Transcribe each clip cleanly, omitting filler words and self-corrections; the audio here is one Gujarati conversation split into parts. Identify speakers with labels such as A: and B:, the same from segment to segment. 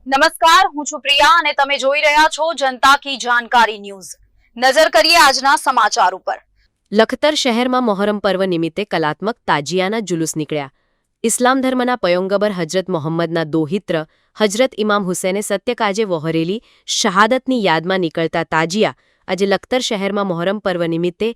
A: નમસ્કાર, હું છું પ્રિયા અને તમે જોઈ રહ્યા છો જનતા કી જાણકારી ન્યૂઝ। નજર કરીએ આજના સમાચાર ઉપર।
B: લખતર શહેરમાં મોહરમ પર્વ નિમિત્તે કલાત્મક તાજિયાના જુલુસ નીકળ્યા। ઇસ્લામ ધર્મના પયંગબર હજરત મોહમ્મદના દોહિત્ર હજરત ઇમામ હુસૈને સત્યકાજે વહોરેલી શહાદતની યાદમાં નીકળતા તાજિયા આજે લખતર શહેરમાં મોહરમ પર્વ નિમિત્તે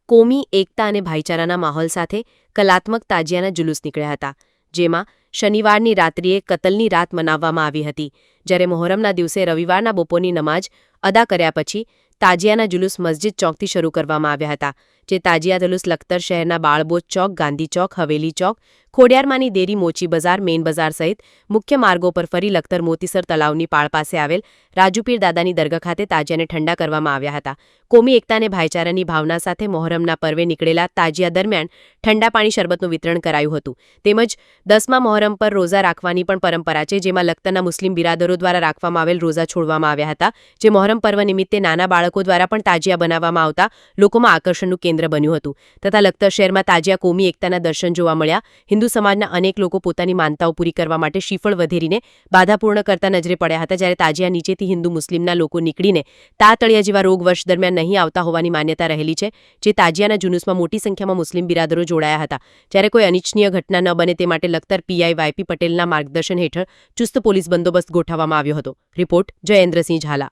B: કોમી એકતા અને ભાઈચારાના માહોલ સાથે કલાત્મક તાજિયાના જુલુસ નીકળ્યા હતા, જેમાં શનિવારની રાત્રિએ કતલની રાત મનાવવામાં આવી હતી, જ્યારે મોહરમના દિવસે રવિવારના બપોરની નમાજ અદા કર્યા પછી તાજિયાના જુલુસ મસ્જિદ ચોકથી શરૂ કરવામાં આવ્યા હતા, જે તાજિયા જુલુસ લખતર શહેરના બાળબોજ ચોક, ગાંધી ચોક, હવેલી ચોક, ખોડિયારમાંની દેરી, મોચી બજાર, મેઇન બજાર સહિત મુખ્ય માર્ગો પર ફરી લખતર મોતીસર તલાવની પાળ પાસે આવેલ રાજુપીર દાદાની દરગાહ ખાતે તાજિયાને ઠંડા કરવામાં આવ્યા હતા। કોમી એકતા અને ભાઈચારાની ભાવના સાથે મોહરમના પર્વે નીકળેલા તાજિયા દરમિયાન ઠંડા પાણી શરબતનું વિતરણ કરાયું હતું, તેમજ 10મા મોહરમ પર રોઝા રાખવાની પણ પરંપરા છે, જેમાં લખતરના મુસ્લિમ બિરાદરો દ્વારા રાખવામાં આવેલ રોઝા છોડવામાં આવ્યા હતા, જે મોહરમ પર્વ નિમિત્તે નાના બાળકો દ્વારા પણ તાજિયા બનાવવામાં આવતા લોકોમાં આકર્ષણનું કેન્દ્ર બન્યું હતું તથા લખતર શહેરમાં તાજિયા કોમી એકતાના દર્શન જોવા મળ્યા। હિન્દુ સમાજના અનેક લોકો પોતાની માનતાઓ પૂરી કરવા માટે શ્રીફળ વધેરીને બાધા પૂર્ણ કરતા નજરે પડ્યા હતા, જ્યારે તાજિયા નીચેથી હિન્દુ મુસ્લિમના લોકો નીકળીને તાતળિયા જેવા રોગ વર્ષ દરમિયાન નહીં આવતા હોવાની માન્યતા રહેલી છે, જે તાજિયાના જુલુસમાં મોટી સંખ્યામાં મુસ્લિમ બિરાદરો જોડાયા હતા, જ્યારે કોઈ અનિચ્છનીય ઘટના ન બને તે માટે લખતર પીઆઈ વાયપી પટેલના માર્ગદર્શન હેઠળ ચુસ્ત પોલીસ બંદોબસ્ત ગોઠવવામાં આવ્યો હતો। રિપોર્ટ જયેન્દ્રસિંહ ઝાલા।